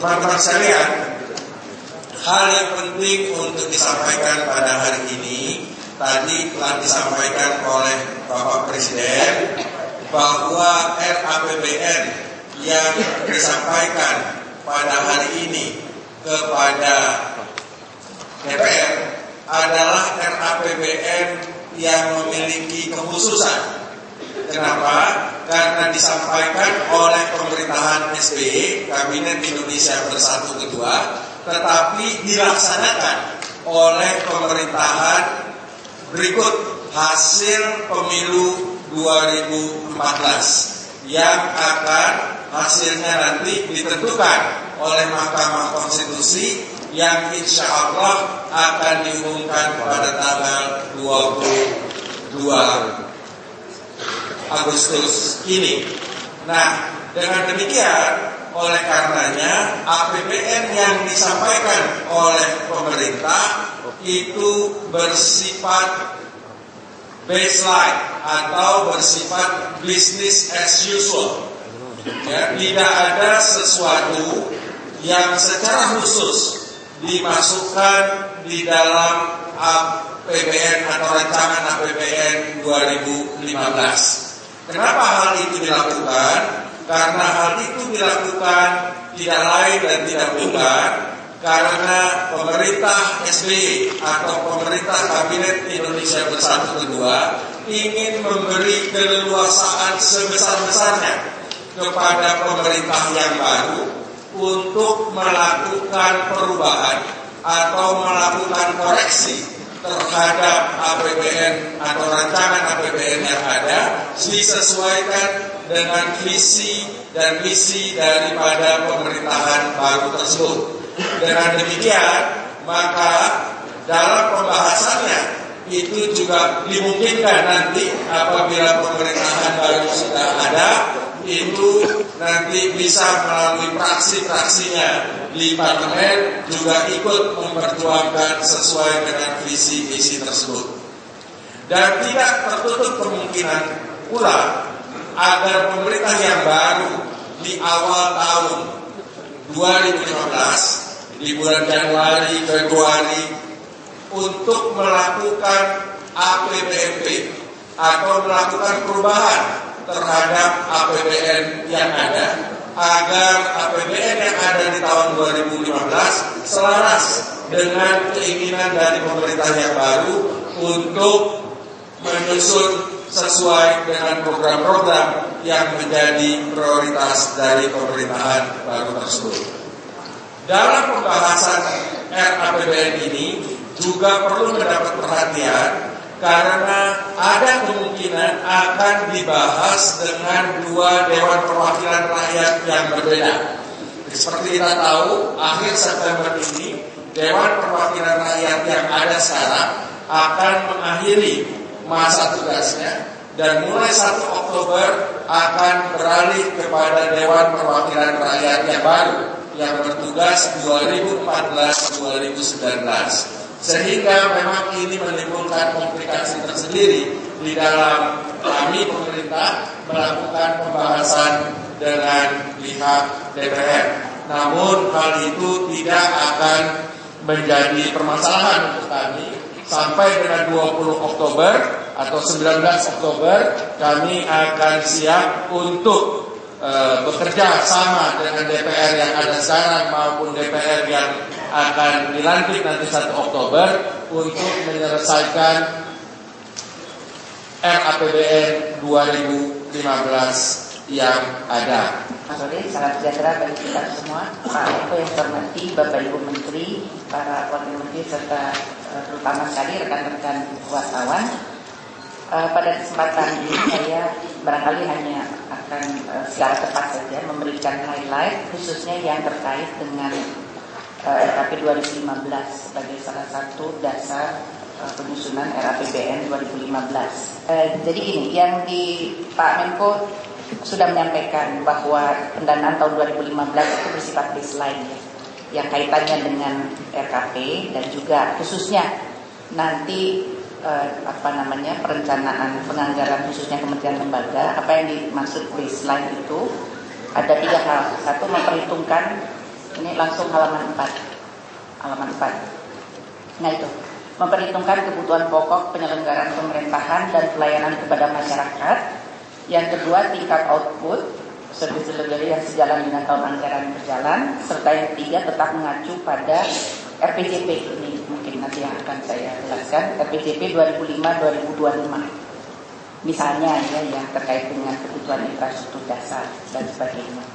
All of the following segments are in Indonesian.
Teman-teman sekalian, hal yang penting untuk disampaikan pada hari ini tadi telah disampaikan oleh Bapak Presiden bahwa RAPBN yang disampaikan pada hari ini kepada DPR adalah RAPBN yang memiliki kekhususan. Kenapa? Karena disampaikan oleh pemerintahan SBY, Kabinet Indonesia Bersatu Kedua, tetapi dilaksanakan oleh pemerintahan berikut hasil pemilu 2014 yang akan hasilnya nanti ditentukan oleh Mahkamah Konstitusi yang insya Allah akan diumumkan pada tanggal 22 Agustus ini. Nah, dengan demikian, oleh karenanya APBN yang disampaikan oleh pemerintah itu bersifat baseline atau bersifat business as usual. Ya, tidak ada sesuatu yang secara khusus dimasukkan di dalam APBN atau rancangan APBN 2015. Kenapa hal itu dilakukan? Karena hal itu dilakukan tidak lain dan tidak bukan karena pemerintah SBY atau pemerintah Kabinet Indonesia Bersatu Kedua ingin memberi keleluasaan sebesar-besarnya kepada pemerintah yang baru untuk melakukan perubahan atau melakukan koreksi terhadap APBN atau rancangan APBN yang ada disesuaikan dengan visi dan misi daripada pemerintahan baru tersebut. Dengan demikian, maka dalam pembahasannya itu juga dimungkinkan nanti apabila pemerintahan baru sudah ada, itu nanti bisa melalui praksi-praksinya di parlemen juga ikut memperjuangkan sesuai dengan visi-visi tersebut. Dan tidak tertutup kemungkinan pula agar pemerintah yang baru di awal tahun 2015 di bulan Januari, Februari untuk melakukan APBNP atau melakukan perubahan terhadap APBN yang ada agar APBN yang ada di tahun 2015 selaras dengan keinginan dari pemerintah yang baru untuk menyusun sesuai dengan program-program yang menjadi prioritas dari pemerintahan baru tersebut. Dalam pembahasan RAPBN ini juga perlu mendapat perhatian karena ada kemungkinan akan dibahas dengan dua Dewan Perwakilan Rakyat yang berbeda. Seperti kita tahu, akhir September ini Dewan Perwakilan Rakyat yang ada sekarang akan mengakhiri masa tugasnya dan mulai 1 Oktober akan beralih kepada Dewan Perwakilan Rakyat yang baru yang bertugas 2014-2019. Sehingga memang ini menimbulkan komplikasi tersendiri di dalam kami pemerintah melakukan pembahasan dengan pihak DPR. Namun hal itu tidak akan menjadi permasalahan untuk kami. Sampai dengan 20 Oktober atau 19 Oktober kami akan siap untuk bekerja sama dengan DPR yang ada sekarang maupun DPR yang akan dilantik nanti 1 Oktober untuk menyelesaikan RAPBN 2015 yang ada. Selamat sore, salam sejahtera bagi kita semua. Pak Menko yang hormati, Bapak Ibu Menteri, para wakil menteri serta terutama sekali rekan-rekan wartawan. Pada kesempatan ini saya barangkali hanya akan secara tepat saja memberikan highlight khususnya yang terkait dengan RAP 2015 sebagai salah satu dasar penyusunan RAPBN 2015. Jadi gini, yang di Pak Menko sudah menyampaikan bahwa pendanaan tahun 2015 itu bersifat baseline ya, yang kaitannya dengan RKP dan juga khususnya nanti perencanaan penganggaran khususnya kementerian lembaga. Apa yang dimaksud baseline itu ada 3 hal. Satu, memperhitungkan Ini langsung halaman 4. Nah itu, memperhitungkan kebutuhan pokok penyelenggaraan pemerintahan dan pelayanan kepada masyarakat. Yang kedua, tingkat output service delivery yang sejalan dengan tahun anggaran berjalan. Serta yang ketiga, tetap mengacu pada RPJP. Ini mungkin nanti yang akan saya jelaskan, RPJP 2005-2025. Misalnya ya, yang terkait dengan kebutuhan infrastruktur dasar dan sebagainya.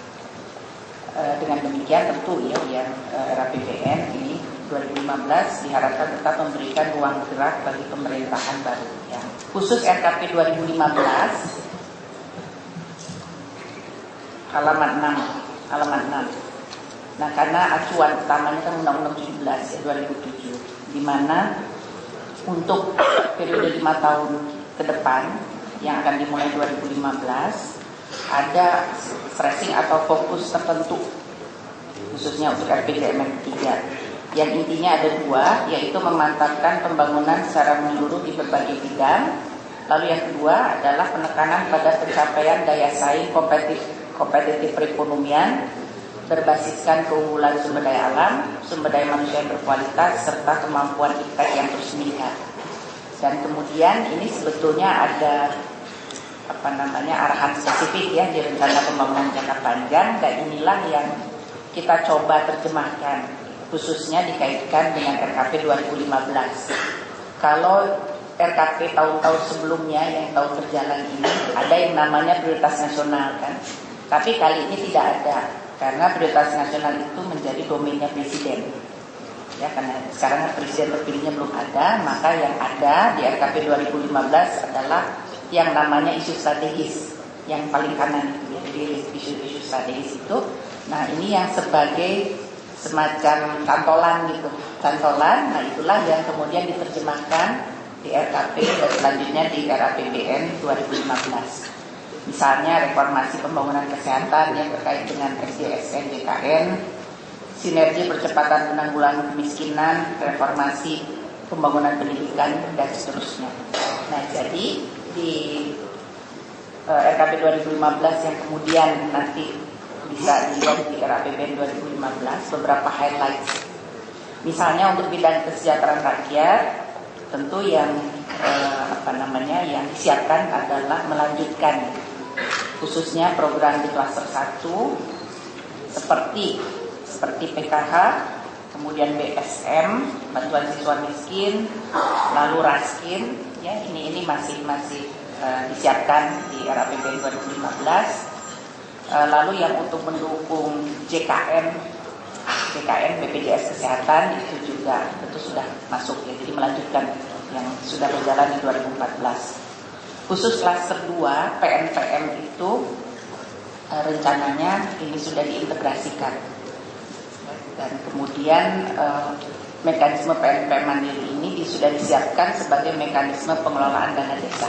Dengan demikian tentu ya yang RAPBN ini 2015 diharapkan tetap memberikan ruang gerak bagi pemerintahan baru. Ya. Khusus RKP 2015 halaman 6. Nah, karena acuan utamanya kan Undang-Undang 17 ya, 2007, di mana untuk periode 5 tahun ke depan yang akan dimulai 2015 ada stressing atau fokus tertentu khususnya untuk RPJMN 3 yang intinya ada 2, yaitu memantapkan pembangunan secara menyeluruh di berbagai bidang. Lalu yang kedua adalah penekanan pada pencapaian daya saing kompetitif perekonomian berbasiskan keunggulan sumber daya alam, sumber daya manusia yang berkualitas, serta kemampuan impact yang terus meningkat. Dan kemudian ini sebetulnya ada arahan spesifik ya di rencana pembangunan jangka panjang, dan inilah yang kita coba terjemahkan khususnya dikaitkan dengan RKP 2015. Kalau RKP tahun-tahun sebelumnya yang tahun berjalan ini ada yang namanya prioritas nasional kan, tapi kali ini tidak ada karena prioritas nasional itu menjadi domainnya presiden. Ya, karena sekarang presiden terpilihnya belum ada, maka yang ada di RKP 2015 adalah yang namanya isu strategis yang paling kanan itu ya, jadi isu-isu strategis itu. Nah, ini yang sebagai semacam cantolan gitu, Nah, itulah yang kemudian diterjemahkan di RKP dan selanjutnya di RAPBN 2015. Misalnya reformasi pembangunan kesehatan yang terkait dengan SDSN, JKN, sinergi percepatan penanggulangan kemiskinan, reformasi pembangunan pendidikan, dan seterusnya. Nah, jadi di RKP 2015 yang kemudian nanti bisa dilihat di RAPBN 2015 beberapa highlights. Misalnya untuk bidang kesejahteraan rakyat, tentu yang yang disiapkan adalah melanjutkan khususnya program di klaster 1 seperti PKH, kemudian BSM, bantuan siswa miskin, lalu Raskin, ya ini masih disiapkan di RAPBN 2015. Lalu yang untuk mendukung JKN BPJS Kesehatan itu juga tentu sudah masuk ya, jadi melanjutkan yang sudah berjalan di 2014. Khusus klaster 2 PNPM itu rencananya ini sudah diintegrasikan. Dan kemudian mekanisme PNPM mandiri ini sudah disiapkan sebagai mekanisme pengelolaan dana desa.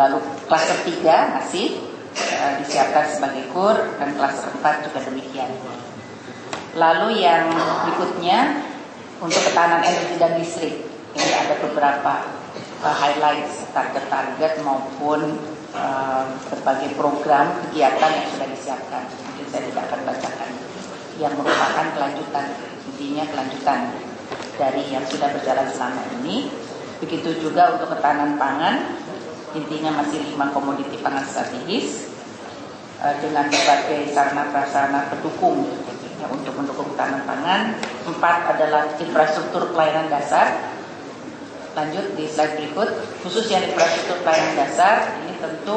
Lalu klaster 3 masih disiapkan sebagai KUR, dan klaster 4 juga demikian. Lalu yang berikutnya untuk ketahanan energi dan listrik, ini ada beberapa highlights, target-target maupun berbagai program kegiatan yang sudah disiapkan. Mungkin saya tidak akan bacakan, yang merupakan kelanjutan dari yang sudah berjalan selama ini. Begitu juga untuk ketahanan pangan, intinya masih 5 komoditi pangan strategis dengan berbagai sarana prasarana pendukung ya, untuk mendukung ketahanan pangan. 4 adalah infrastruktur pelayanan dasar. Lanjut di slide berikut, khusus yang infrastruktur pelayanan dasar ini tentu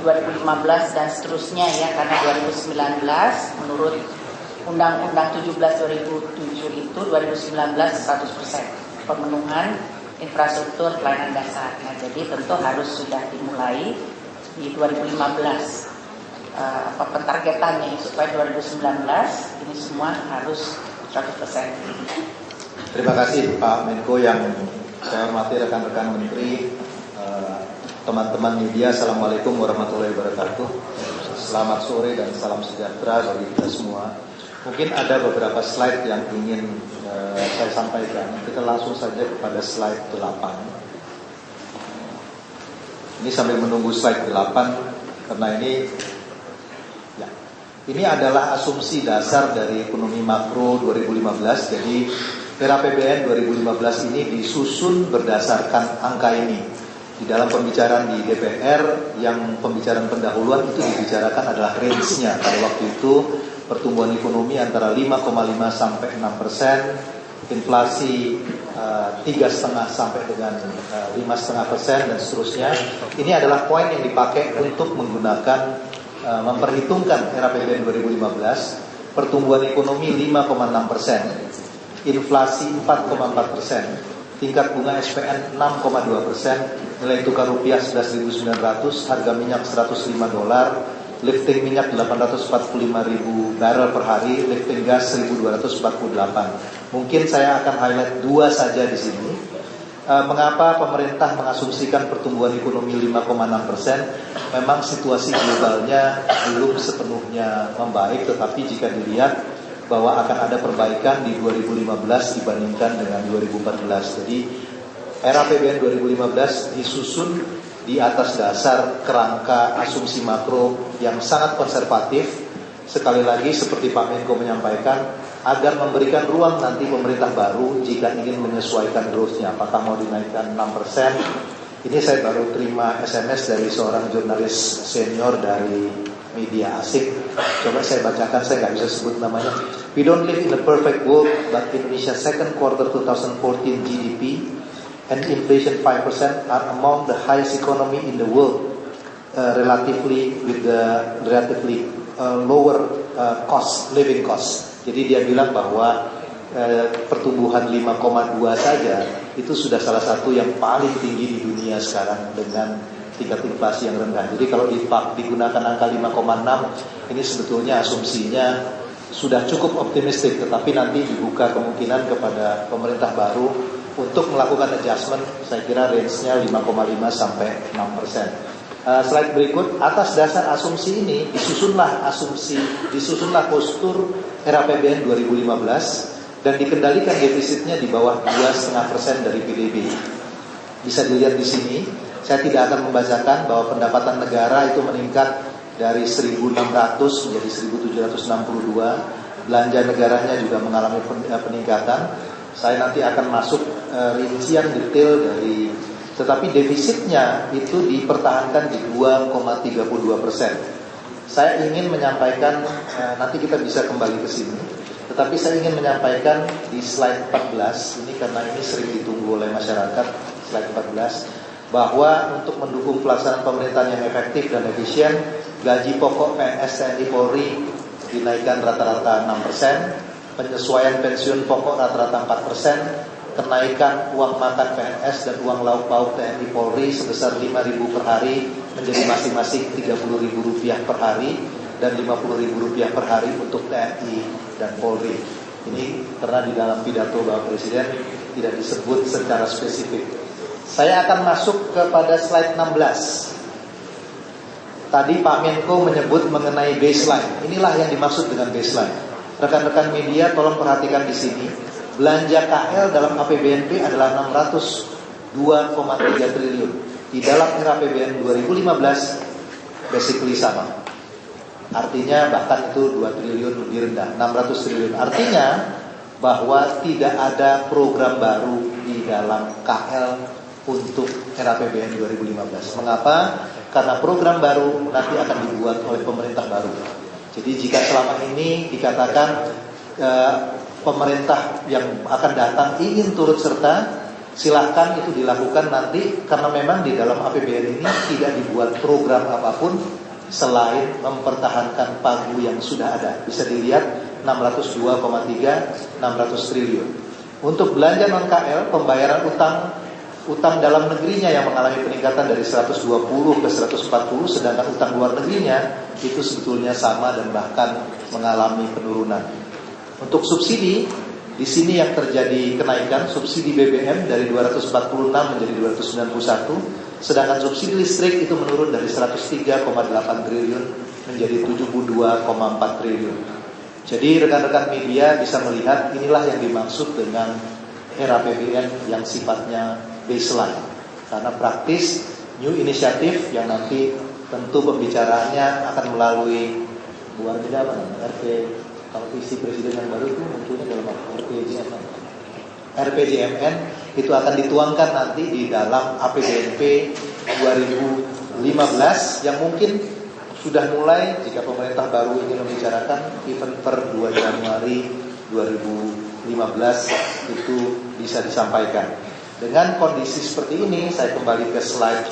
2015 dan seterusnya ya, karena 2019 menurut Undang-Undang 17/2007 itu 2019 100% pemenuhan infrastruktur pelayanan dasar. Nah, jadi tentu harus sudah dimulai di 2015 pentargetannya supaya 2019 ini semua harus 100%. Terima kasih Pak Menko yang saya hormati, rekan-rekan menteri, teman-teman media. Assalamualaikum warahmatullahi wabarakatuh. Selamat sore dan salam sejahtera bagi kita semua. Mungkin ada beberapa slide yang ingin saya sampaikan. Kita langsung saja kepada slide 8. Ini sambil menunggu slide 8 karena ini ya. Ini adalah asumsi dasar dari ekonomi makro 2015. Jadi RAPBN 2015 ini disusun berdasarkan angka ini. Di dalam pembicaraan di DPR, yang pembicaraan pendahuluan itu dibicarakan adalah range-nya. Pada waktu itu pertumbuhan ekonomi antara 5,5 sampai 6%, inflasi 3,5 sampai dengan 5,5% dan seterusnya. Ini adalah poin yang dipakai untuk menggunakan memperhitungkan RAPBN 2015, pertumbuhan ekonomi 5,6%, inflasi 4,4%, tingkat bunga SPN 6,2%, nilai tukar rupiah 11.900, harga minyak $105, lifting minyak 845.000 barrel per hari, lifting gas 1.248. Mungkin saya akan highlight dua saja di sini. Mengapa pemerintah mengasumsikan pertumbuhan ekonomi 5,6%? Memang situasi globalnya belum sepenuhnya membaik, tetapi jika dilihat bahwa akan ada perbaikan di 2015 dibandingkan dengan 2014. Jadi RAPBN 2015 disusun di atas dasar kerangka asumsi makro yang sangat konservatif. Sekali lagi seperti Pak Menko menyampaikan, agar memberikan ruang nanti pemerintah baru jika ingin menyesuaikan growth-nya, apakah mau dinaikkan 6%. Ini saya baru terima SMS dari seorang jurnalis senior dari media asing. Coba saya bacakan, saya nggak bisa sebut namanya. We don't live in a perfect world, but Indonesia's second quarter 2014 GDP and inflation 5% are among the highest economy in the world, relatively with the relatively lower living cost. Jadi dia bilang bahwa pertumbuhan 5,2 saja itu sudah salah satu yang paling tinggi di dunia sekarang dengan tingkat inflasi yang rendah. Jadi kalau digunakan angka 5,6 ini sebetulnya asumsinya sudah cukup optimistik, tetapi nanti dibuka kemungkinan kepada pemerintah baru untuk melakukan adjustment. Saya kira range-nya 5,5 sampai 6%. Slide berikut, atas dasar asumsi ini disusunlah postur RAPBN 2015 dan dikendalikan defisitnya di bawah 2,5% dari PDB. Bisa dilihat di sini. Saya tidak akan membacakan bahwa pendapatan negara itu meningkat dari 1.600 menjadi 1.762. Belanja negaranya juga mengalami peningkatan. Saya nanti akan masuk rincian detail dari. Tetapi defisitnya itu dipertahankan di 2,32%. Saya ingin menyampaikan, nanti kita bisa kembali ke sini. Tetapi saya ingin menyampaikan di slide 14, ini karena ini sering ditunggu oleh masyarakat, slide 14, bahwa untuk mendukung pelaksanaan pemerintahan yang efektif dan efisien, gaji pokok PNS TNI Polri dinaikkan rata-rata 6%, penyesuaian pensiun pokok rata-rata 4%, kenaikan uang makan PNS dan uang lauk pauk TNI Polri sebesar 5.000 per hari menjadi masing-masing Rp30.000 per hari dan Rp50.000 per hari untuk TNI dan Polri. Ini karena di dalam pidato Bapak Presiden tidak disebut secara spesifik. Saya akan masuk kepada slide 16. Tadi Pak Menko menyebut mengenai baseline. Inilah yang dimaksud dengan baseline. Rekan-rekan media tolong perhatikan di sini. Belanja KL dalam APBNP adalah 602,3 triliun. Di dalam RAPBN 2015 basically sama. Artinya bahkan itu 2 triliun lebih rendah, 600 triliun. Artinya bahwa tidak ada program baru di dalam KL untuk RAPBN 2015. Mengapa? Karena program baru nanti akan dibuat oleh pemerintah baru. Jadi jika selama ini dikatakan pemerintah yang akan datang ingin turut serta, silahkan itu dilakukan nanti, karena memang di dalam APBN ini tidak dibuat program apapun selain mempertahankan pagu yang sudah ada. Bisa dilihat 602,3, 600 triliun. Untuk belanja non-KL, pembayaran utang dalam negerinya yang mengalami peningkatan dari 120 ke 140, sedangkan utang luar negerinya itu sebetulnya sama dan bahkan mengalami penurunan. Untuk subsidi, di sini yang terjadi kenaikan, subsidi BBM dari 246 menjadi 291, sedangkan subsidi listrik itu menurun dari 103,8 triliun menjadi 72,4 triliun. Jadi rekan-rekan media bisa melihat inilah yang dimaksud dengan RAPBN yang sifatnya baseline. Karena praktis, new inisiatif yang nanti tentu pembicaraannya akan melalui luar beda apa namanya, kalau visi presiden yang baru itu munculnya dalam RPJMN. RPJMN itu akan dituangkan nanti di dalam APBNP 2015 yang mungkin sudah mulai, jika pemerintah baru ingin membicarakan, event per 2 Januari 2015 itu bisa disampaikan. Dengan kondisi seperti ini, saya kembali ke slide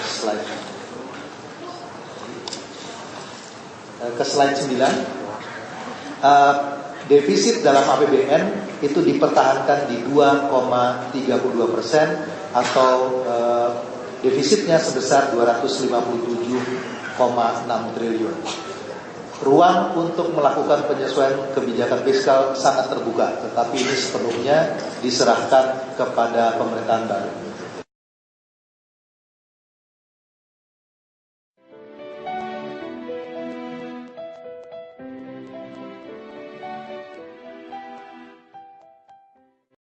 9. Defisit dalam APBN itu dipertahankan di 2,32% atau defisitnya sebesar 257,6 triliun. Ruang untuk melakukan penyesuaian kebijakan fiskal sangat terbuka, tetapi ini sepenuhnya diserahkan kepada pemerintahan baru.